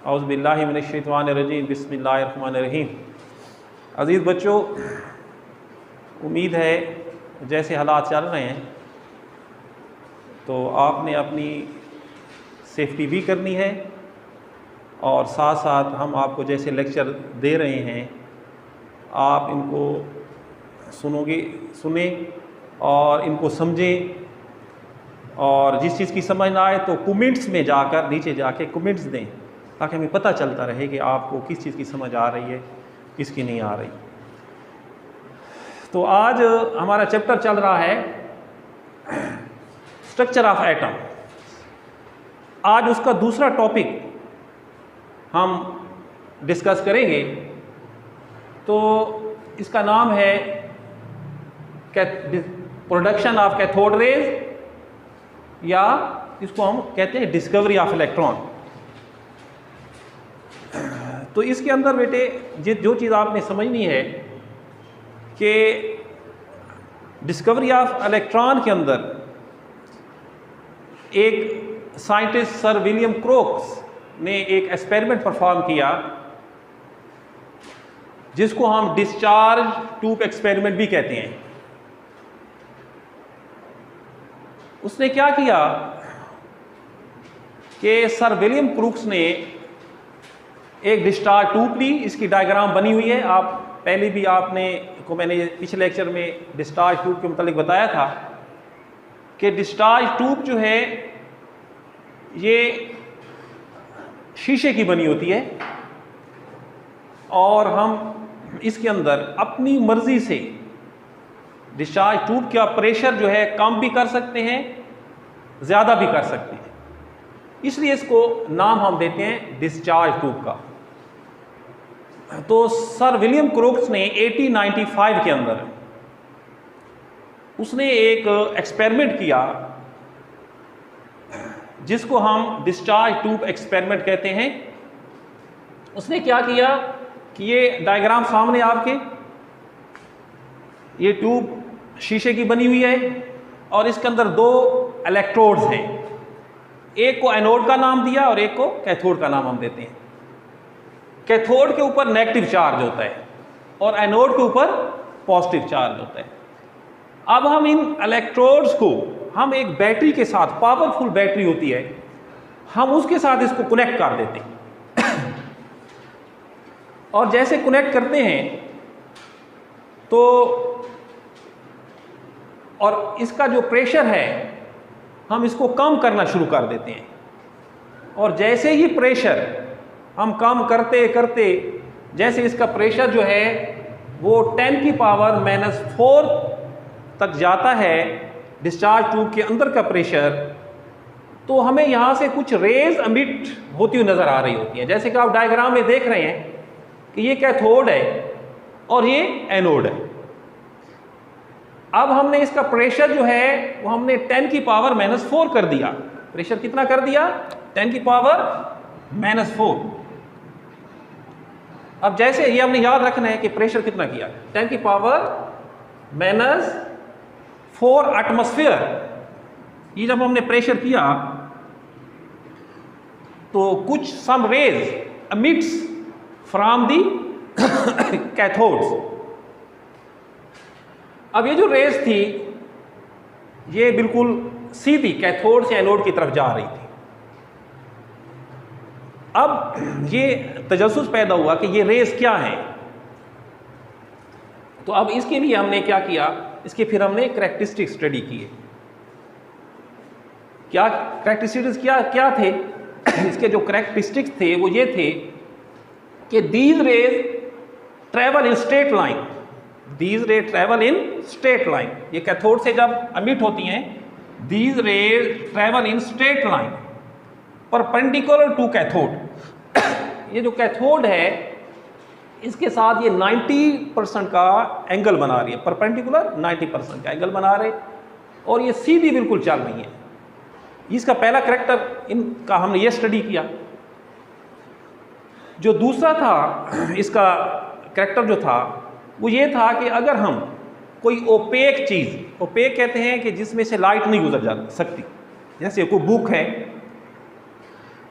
औज़ुबिल्लाहि मिनश्शैतानिर्रजीम बिस्मिल्लाहिर्रहमानिर्रहीम। अज़ीज़ बच्चों, उम्मीद है जैसे हालात चल रहे हैं तो आपने अपनी सेफ्टी भी करनी है और साथ साथ हम आपको जैसे लेक्चर दे रहे हैं आप इनको सुने और इनको समझें, और जिस चीज़ की समझ ना आए तो कमेंट्स में जाकर नीचे जाके कमेंट्स दें ताकि हमें पता चलता रहे कि आपको किस चीज़ की समझ आ रही है, किसकी नहीं आ रही। तो आज हमारा चैप्टर चल रहा है स्ट्रक्चर ऑफ एटम। आज उसका दूसरा टॉपिक हम डिस्कस करेंगे। तो इसका नाम है प्रोडक्शन ऑफ कैथोड रेज, या इसको हम कहते हैं डिस्कवरी ऑफ इलेक्ट्रॉन। तो इसके अंदर बेटे जो चीज़ आपने समझनी है कि डिस्कवरी ऑफ इलेक्ट्रॉन के अंदर एक साइंटिस्ट सर विलियम क्रोक्स ने एक एक्सपेरिमेंट परफॉर्म किया जिसको हम डिस्चार्ज ट्यूब एक्सपेरिमेंट भी कहते हैं। उसने क्या किया कि सर विलियम क्रोक्स ने एक डिस्चार्ज ट्यूब ली। इसकी डायग्राम बनी हुई है, आप पहले भी मैंने पिछले लेक्चर में डिस्चार्ज ट्यूब के मुतालिक बताया था कि डिस्चार्ज ट्यूब जो है ये शीशे की बनी होती है और हम इसके अंदर अपनी मर्जी से डिस्चार्ज ट्यूब का प्रेशर जो है कम भी कर सकते हैं, ज़्यादा भी कर सकते हैं। इसलिए इसको नाम हम देते हैं डिस्चार्ज ट्यूब का। तो सर विलियम क्रोक्स ने 1895 के अंदर उसने एक एक्सपेरिमेंट किया जिसको हम डिस्चार्ज ट्यूब एक्सपेरिमेंट कहते हैं। उसने क्या किया कि ये डायग्राम सामने आपके, ये ट्यूब शीशे की बनी हुई है और इसके अंदर दो इलेक्ट्रोड्स हैं। एक को एनोड का नाम दिया और एक को कैथोड का नाम हम देते हैं। कैथोड के ऊपर नेगेटिव चार्ज होता है और एनोड के ऊपर पॉजिटिव चार्ज होता है। अब हम इन इलेक्ट्रोड्स को हम एक बैटरी के साथ, पावरफुल बैटरी होती है, हम उसके साथ इसको कनेक्ट कर देते हैं। और जैसे कनेक्ट करते हैं तो और इसका जो प्रेशर है हम इसको कम करना शुरू कर देते हैं। और जैसे ही प्रेशर हम कम करते करते जैसे इसका प्रेशर जो है वो 10⁻⁻⁴ तक जाता है, डिस्चार्ज ट्यूब के अंदर का प्रेशर, तो हमें यहाँ से कुछ रेज एमिट होती हुई नज़र आ रही होती हैं। जैसे कि आप डायग्राम में देख रहे हैं कि ये कैथोड है और ये एनोड है। अब हमने इसका प्रेशर जो है वो हमने 10⁻⁻⁴ कर दिया। प्रेशर कितना कर दिया? 10⁻⁻⁴। अब जैसे ये हमने याद रखना है कि प्रेशर कितना किया, 10⁻⁴ एटमॉस्फेयर। ये जब हमने प्रेशर किया तो कुछ some rays emits from the cathodes. अब ये जो रेज थी ये बिल्कुल सीधी कैथोड से एनोड की तरफ जा रही थी। अब ये तजस्सुस पैदा हुआ कि ये रेज क्या है। तो अब इसके लिए हमने क्या किया, इसके फिर हमने करैक्टरिस्टिक्स स्टडी किए। क्या करैक्टरिस्टिक्स क्या थे? इसके जो करैक्टरिस्टिक्स थे वो ये थे कि these rays travel in straight line. These rays travel in straight line. ये कैथोड से जब एमिट होती हैं, these rays travel in straight line perpendicular to cathode. ये जो कैथोड है इसके साथ ये 90% का एंगल बना रही है, परपेंडिकुलर 90% का एंगल बना रहे, और ये सीधी बिल्कुल चल रही है। इसका पहला करैक्टर इनका हमने ये स्टडी किया। जो दूसरा था इसका करैक्टर जो था वो ये था कि अगर हम कोई ओपेक चीज़, ओपेक कहते हैं कि जिसमें से लाइट नहीं गुजर जा सकती, जैसे कोई बुक है,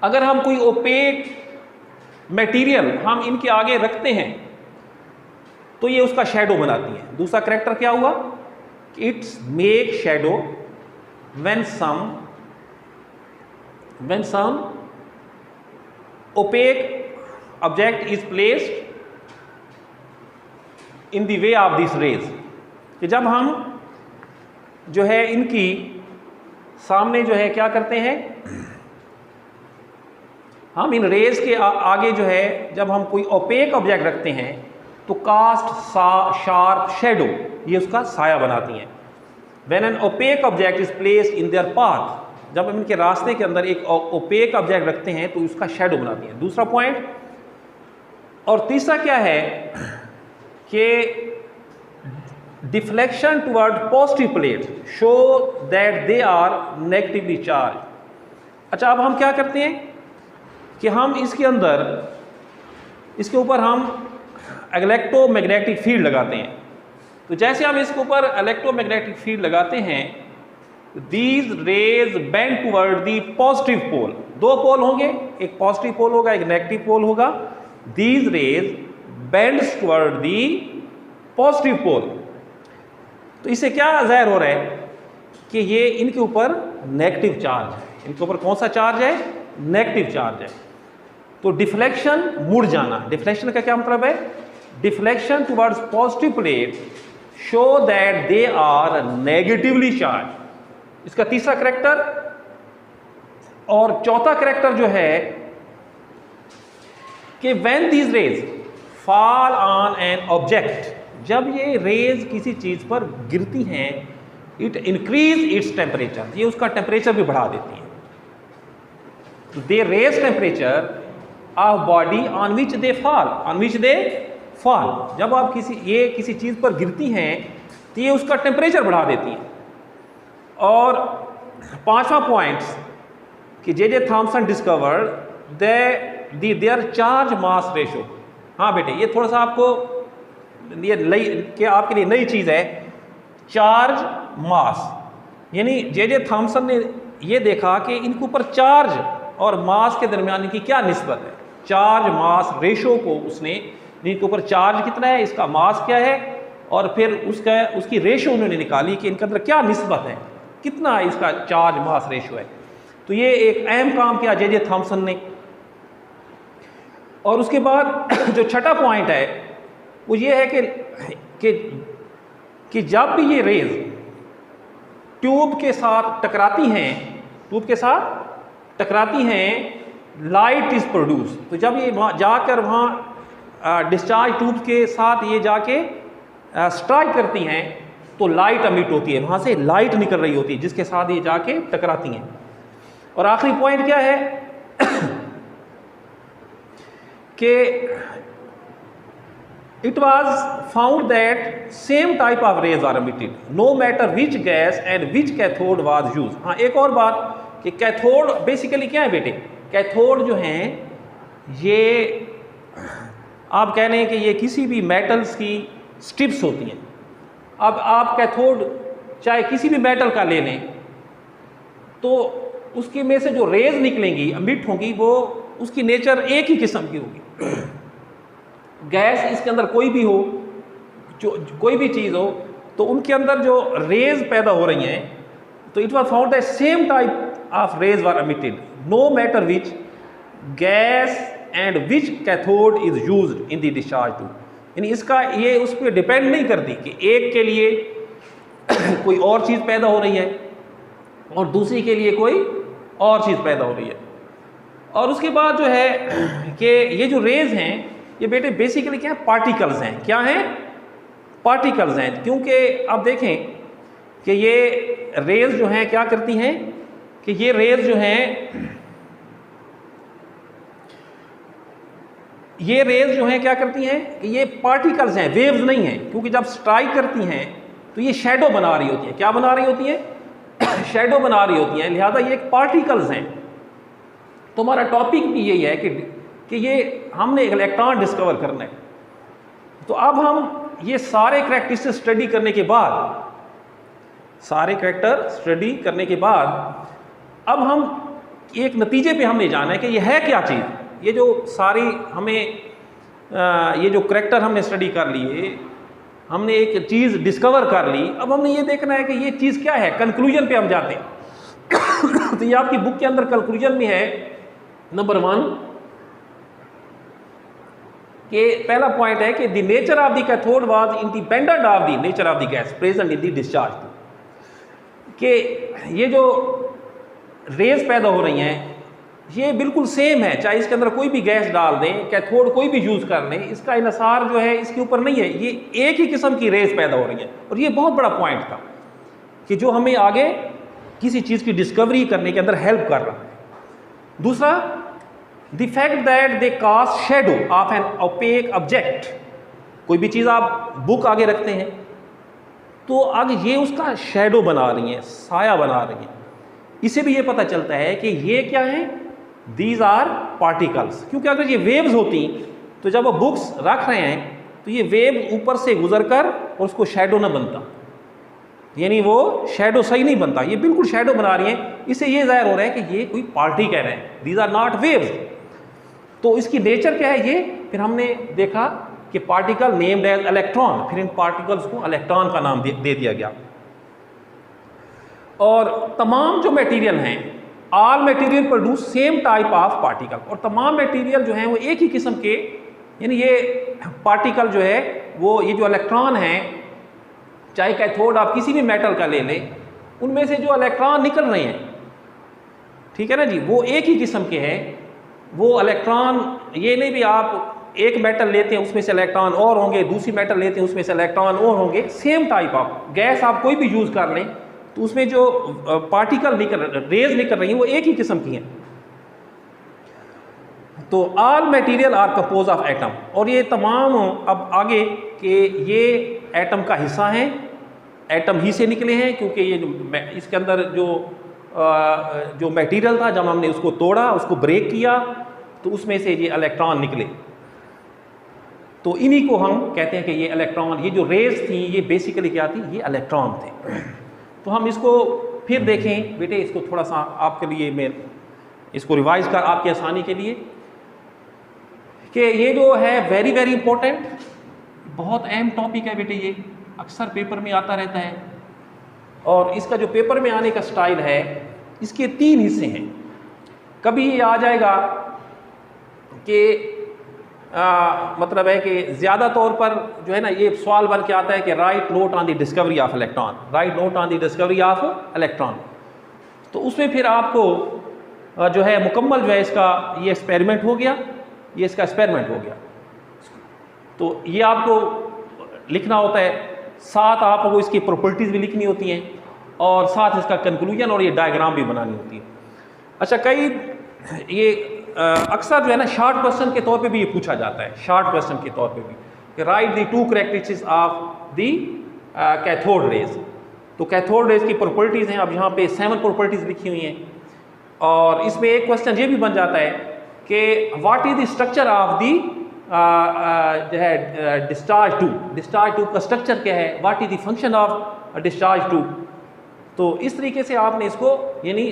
अगर हम कोई ओपेक मटेरियल हम इनके आगे रखते हैं तो ये उसका शेडो बनाती है। दूसरा करेक्टर क्या हुआ? It's make shadow when some opaque object is placed in the way of this rays, कि जब हम जो है इनकी सामने जो है क्या करते हैं, हम इन रेज के आगे जो है जब हम कोई ओपेक ऑब्जेक्ट रखते हैं तो कास्ट शार्प शेडो, ये उसका साया बनाती हैं। When an opaque object is placed in their path, जब हम इनके रास्ते के अंदर एक ओपेक ऑब्जेक्ट रखते हैं तो उसका शेडो बनाती हैं। दूसरा पॉइंट। और तीसरा क्या है कि deflection toward positive plate show that they are negatively charge. अच्छा, अब हम क्या करते हैं कि हम इसके अंदर इसके ऊपर हम इलेक्ट्रोमैग्नेटिक फील्ड लगाते हैं। तो जैसे हम इसके ऊपर इलेक्ट्रोमैग्नेटिक फील्ड लगाते हैं, these rays bend toward the positive pole. दो पोल होंगे, एक पॉजिटिव पोल होगा, एक नेगेटिव पोल होगा। These rays bends toward the positive pole. तो इससे क्या जाहिर हो रहा है कि ये इनके ऊपर नेगेटिव चार्ज है। इनके ऊपर कौन सा चार्ज है? नेगेटिव चार्ज है। तो डिफ्लेक्शन, मुड़ जाना। डिफ्लेक्शन का क्या मतलब है? Deflection towards positive plate show that they are negatively charge. इसका तीसरा करेक्टर। और चौथा करेक्टर जो है कि when these rays fall on an object, जब ये रेज किसी चीज पर गिरती हैं, इट इंक्रीज इट्स टेम्परेचर, ये उसका टेम्परेचर भी बढ़ा देती है। They raise temperature of body on which they fall, जब आप किसी चीज पर गिरती हैं तो ये उसका टेम्परेचर बढ़ा देती हैं। और पांचवा पॉइंट कि J Thomson discovered their charge mass ratio. हाँ बेटे, ये थोड़ा सा आपको आपके लिए नई चीज़ है, चार्ज मास। यानी जे थॉमसन ने ये देखा कि इनके ऊपर चार्ज और मास के दरमियान इनकी क्या निस्बत है। चार्ज मास रेशो को उसने, इनके ऊपर चार्ज कितना है, इसका मास क्या है, और फिर उसकी रेशो उन्होंने निकाली कि इनके अंदर क्या निस्बत है, कितना इसका चार्ज मास रेशो है। तो ये एक अहम काम किया जे थॉमसन ने। और उसके बाद जो छठा पॉइंट है वो ये है कि जब भी ये रेज ट्यूब के साथ टकराती हैं, लाइट इज प्रोड्यूस। तो जब ये जाकर वहाँ डिस्चार्ज ट्यूब के साथ ये जाके स्ट्राइक करती हैं तो लाइट अमिट होती है, वहाँ से लाइट निकल रही होती है जिसके साथ ये जाके टकराती हैं। और आखिरी पॉइंट क्या है कि it was found that same type of rays are emitted no matter which gas and which cathode was used। हाँ, एक और बात कि कैथोड बेसिकली क्या है बेटे? कैथोड जो हैं ये आप कह रहे हैं कि ये किसी भी मेटल्स की स्ट्रिप्स होती हैं। अब आप कैथोड चाहे किसी भी मेटल का ले लें तो उसके में से जो रेज निकलेंगी, एमिट होंगी, वो उसकी नेचर एक ही किस्म की होगी। गैस इसके अंदर कोई भी हो, जो कोई भी चीज़ हो, तो उनके अंदर जो रेज पैदा हो रही हैं, तो it was found that same type of rays were emitted no matter which gas and which cathode is used in the discharge tube. यानी इसका ये उस पर डिपेंड नहीं करती कि एक के लिए कोई और चीज़ पैदा हो रही है और दूसरी के लिए कोई और चीज़ पैदा हो रही है। और उसके बाद जो है कि ये जो रेज हैं ये बेटे बेसिकली क्या है? पार्टिकल्स हैं। क्या हैं? पार्टिकल्स हैं। क्योंकि आप देखें कि ये रेज जो हैं क्या करती हैं कि ये रेज जो हैं क्या करती हैं कि ये पार्टिकल्स हैं, वेव्स नहीं हैं। क्योंकि जब स्ट्राइक करती हैं तो ये शैडो बना रही होती हैं। क्या बना रही होती हैं? शैडो बना रही होती हैं, लिहाजा ये पार्टिकल्स हैं। तो हमारा टॉपिक भी यही है कि ये हमने इलेक्ट्रॉन डिस्कवर करना है। तो अब हम ये सारे करैक्टरिस्टिक स्टडी करने के बाद अब हम एक नतीजे पे हमने जाना है कि ये है क्या चीज़, ये जो सारी हमें ये जो करैक्टर हमने स्टडी कर लिए, हमने एक चीज़ डिस्कवर कर ली, अब हमने ये देखना है कि ये चीज़ क्या है। कंक्लूजन पे हम जाते हैं। तो ये आपकी बुक के अंदर कंक्लूजन में है नंबर 1 कि पहला पॉइंट है कि the nature of the cathode was independent of the nature of the gas present in the discharge tube. कि ये जो रेज पैदा हो रही हैं ये बिल्कुल सेम है, चाहे इसके अंदर कोई भी गैस डाल दें, कैथोड कोई भी यूज़ कर लें, इसका इनसार जो है इसके ऊपर नहीं है, ये एक ही किस्म की रेज पैदा हो रही है। और ये बहुत बड़ा पॉइंट था कि जो हमें आगे किसी चीज़ की डिस्कवरी करने के अंदर हेल्प कर रहा है। दूसरा, the fact that they cast shadow of an opaque object. कोई भी चीज़ आप बुक आगे रखते हैं तो आगे ये उसका शेडो बना रही हैं, साया बना रही हैं। इससे भी ये पता चलता है कि ये क्या है, दीज आर पार्टिकल्स। क्योंकि अगर ये वेव्स होती तो जब वो बुक्स रख रहे हैं तो ये वेव ऊपर से गुजर कर और उसको शेडो ना बनता, यानी वो शेडो सही नहीं बनता, ये बिल्कुल शेडो बना रही है। इससे ये जाहिर हो रहा है कि ये कोई पार्टिकल है, दीज आर नॉट वेव्स। तो इसकी नेचर क्या है ये, फिर हमने देखा कि पार्टिकल नेम्ड एज इलेक्ट्रॉन, फिर इन पार्टिकल्स को इलेक्ट्रॉन का नाम दे दिया गया। और तमाम जो मटेरियल हैं, all material produce same type of particle, और तमाम मटेरियल जो हैं वो एक ही किस्म के, यानी ये पार्टिकल जो है वो ये जो इलेक्ट्रॉन हैं, चाहे कैथोड आप किसी भी मेटल का ले लें, उनमें से जो इलेक्ट्रॉन निकल रहे हैं, ठीक है ना जी, वो एक ही किस्म के हैं। वो इलेक्ट्रॉन ये नहीं भी आप एक मेटल लेते हैं उसमें से इलेक्ट्रॉन और होंगे, दूसरी मेटल लेते हैं उसमें से इलेक्ट्रॉन और होंगे, सेम टाइप ऑफ गैस आप कोई भी यूज़ कर लें तो उसमें जो पार्टिकल रेज निकल रही हैं वो एक ही किस्म की हैं। तो all material are compose of atom, और ये तमाम अब आगे के ये एटम का हिस्सा हैं, एटम ही से निकले हैं, क्योंकि ये इसके अंदर जो मटेरियल था जब हमने उसको तोड़ा, उसको ब्रेक किया तो उसमें से ये इलेक्ट्रॉन निकले। तो इन्हीं को हम कहते हैं कि ये इलेक्ट्रॉन, ये जो रेज थी ये बेसिकली क्या थी, ये इलेक्ट्रॉन थे। तो हम इसको फिर देखें बेटे, इसको थोड़ा सा आपके लिए मैं इसको रिवाइज कर आपकी आसानी के लिए, कि ये जो है वेरी वेरी इंपॉर्टेंट, बहुत अहम टॉपिक है बेटे, ये अक्सर पेपर में आता रहता है। और इसका जो पेपर में आने का स्टाइल है, इसके 3 हिस्से हैं। कभी ये आ जाएगा कि मतलब है कि ज़्यादा तौर पर जो है ना ये सवाल बन के आता है कि right note on the discovery of electron, right note on the discovery of electron. तो उसमें फिर आपको जो है मुकम्मल जो है इसका ये एक्सपेरिमेंट हो गया, ये इसका एक्सपेरिमेंट हो गया। तो ये आपको लिखना होता है, साथ आपको इसकी प्रॉपर्टीज़ भी लिखनी होती हैं और साथ इसका कंक्लूजन और ये डायग्राम भी बनानी होती है। अच्छा, कई ये अक्सर जो है ना शॉर्ट क्वेश्चन के तौर पे भी ये पूछा जाता है, शॉर्ट क्वेश्चन के तौर पे भी, कि right the 2 characteristics of the cathode rays. तो कैथोड रेज की प्रॉपर्टीज़ हैं, अब यहाँ पे 7 प्रॉपर्टीज़ लिखी हुई हैं। और इसमें एक क्वेश्चन ये भी बन जाता है कि what is the structure of the जो है डिस्चार्ज ट्यूब, डिस्चार्ज ट्यूब का स्ट्रक्चर क्या है, what is the function of discharge tube. तो इस तरीके से आपने इसको, यानी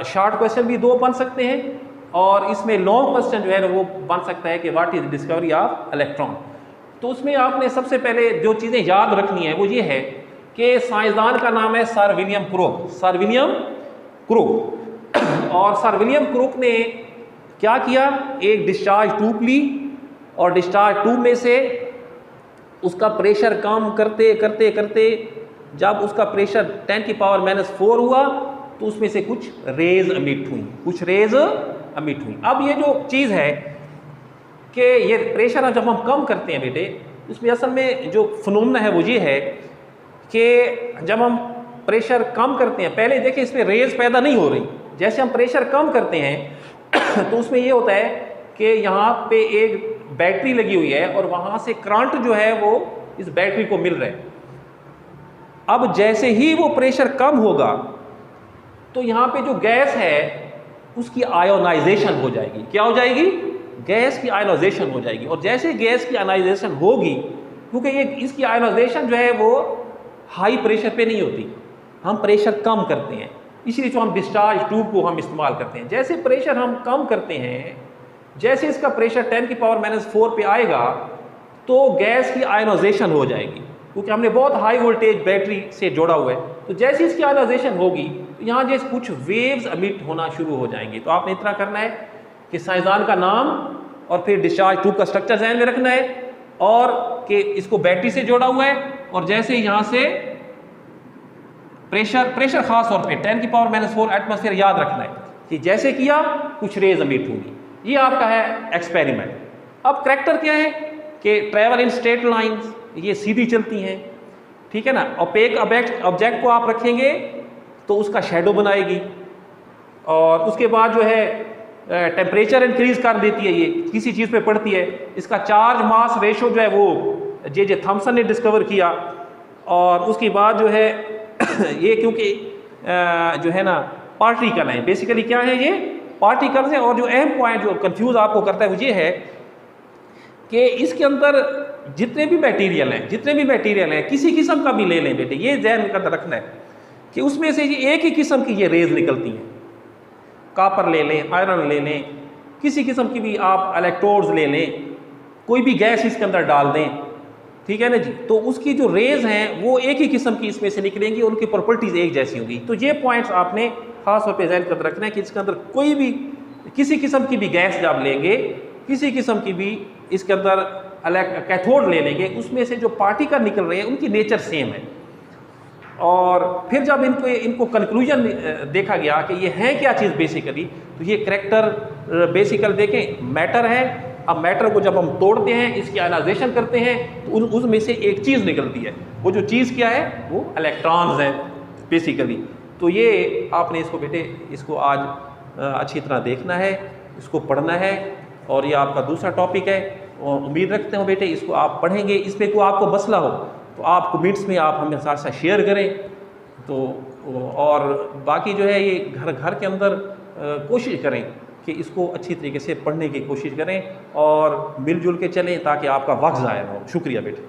शॉर्ट क्वेश्चन भी 2 बन सकते हैं, और इसमें लॉन्ग क्वेश्चन जो है वो बन सकता है कि what is discovery of electron. तो उसमें आपने सबसे पहले जो चीज़ें याद रखनी है वो ये है कि साइंसदान का नाम है sir William crook, sir William crook. और सर विलियम क्रूक ने क्या किया, एक डिस्चार्ज ट्यूब ली और डिस्चार्ज ट्यूब में से उसका प्रेशर कम करते करते करते जब उसका प्रेशर 10⁻⁻⁴ हुआ तो उसमें से कुछ रेज अमिट हुई, कुछ रेज अमिट हुई। अब ये जो चीज़ है कि ये प्रेशर जब हम कम करते हैं बेटे, उसमें असल में जो फिनोमेना है वो ये है कि जब हम प्रेशर कम करते हैं, पहले देखिए इसमें रेज पैदा नहीं हो रही, जैसे हम प्रेशर कम करते हैं तो उसमें ये होता है कि यहाँ पे एक बैटरी लगी हुई है और वहाँ से करंट जो है वो इस बैटरी को मिल रहा है। अब जैसे ही वो प्रेशर कम होगा तो यहाँ पे जो गैस है उसकी आयोनाइजेशन हो जाएगी। क्या हो जाएगी? गैस की आयोनाइजेशन हो जाएगी। और जैसे गैस की आयोनाइजेशन होगी, क्योंकि ये इसकी आयोनाइजेशन जो है वो हाई प्रेशर पे नहीं होती, हम प्रेशर कम करते हैं, इसीलिए जो हम डिस्चार्ज ट्यूब को हम इस्तेमाल करते हैं। जैसे प्रेशर हम कम करते हैं जैसे इसका प्रेशर 10⁻⁴ पे आएगा तो गैस की आयनाइजेशन हो जाएगी, क्योंकि हमने बहुत हाई वोल्टेज बैटरी से जोड़ा हुआ है। तो जैसे इसकी आयनाइजेशन होगी तो यहाँ जैसे कुछ वेव्स एमिट होना शुरू हो जाएंगे। तो आपने इतना करना है कि साइंसदान का नाम और फिर डिस्चार्ज ट्यूब का स्ट्रक्चर ध्यान में रखना है, और कि इसको बैटरी से जोड़ा हुआ है, और जैसे यहाँ से प्रेशर खास तौर पे 10⁻⁴ एटमॉस्फेयर याद रखना है कि जैसे किया कुछ रेज एमिट होंगी। ये आपका है एक्सपेरिमेंट। अब करैक्टर क्या है कि ट्रैवल इन स्ट्रेट लाइंस, ये सीधी चलती हैं, ठीक है ना। ओपेक ऑब्जेक्ट को आप रखेंगे तो उसका शेडो बनाएगी, और उसके बाद जो है टेम्परेचर इंक्रीज कर देती है, ये किसी चीज़ पे पड़ती है। इसका चार्ज मास रेशो जो है वो जे थॉमसन ने डिस्कवर किया, और उसके बाद जो है ये क्योंकि जो है ना पार्टिकल हैं, बेसिकली क्या है ये पार्टिकल्स हैं। और जो अहम पॉइंट जो कंफ्यूज आपको करता है वो ये है कि इसके अंदर जितने भी मटेरियल हैं किसी किस्म का भी ले लें बेटे, ये ध्यान में रखना है कि उसमें से ये एक ही किस्म की ये रेज निकलती हैं। कॉपर ले लें, आयरन ले लें, किसी किस्म की भी आप इलेक्ट्रोड्स ले लें, कोई भी गैस इसके अंदर डाल दें, ठीक है ना जी, तो उसकी जो रेज हैं वो एक ही किस्म की इसमें से निकलेंगी, उनकी प्रॉपर्टीज एक जैसी होंगी। तो ये पॉइंट्स आपने खास तौर पे ध्यान कर रखना है कि इसके अंदर कोई भी किसी किस्म की भी गैस जब लेंगे, किसी किस्म की भी इसके अंदर कैथोड ले लेंगे, उसमें से जो पार्टिकल निकल रहे हैं उनकी नेचर सेम है। और फिर जब इनको कंक्लूजन देखा गया कि ये है क्या चीज़ बेसिकली, तो ये करैक्टर बेसिकल देखें मैटर है। अब मैटर को जब हम तोड़ते हैं, इसकी आयनाइजेशन करते हैं, तो उसमें से एक चीज़ निकलती है। वो जो चीज़ क्या है वो इलेक्ट्रॉन्स हैं बेसिकली। तो ये आपने इसको बेटे इसको आज अच्छी तरह देखना है, इसको पढ़ना है, और ये आपका दूसरा टॉपिक है। और उम्मीद रखते हो बेटे इसको आप पढ़ेंगे, इस पर कोई आपको मसला हो तो आप कमेंट्स में आप हमें साथ साथ शेयर करें। तो और बाकी जो है ये घर के अंदर कोशिश करें कि इसको अच्छी तरीके से पढ़ने की कोशिश करें और मिलजुल के चलें ताकि आपका वक्त ज़ाया ना हो। शुक्रिया बेटे।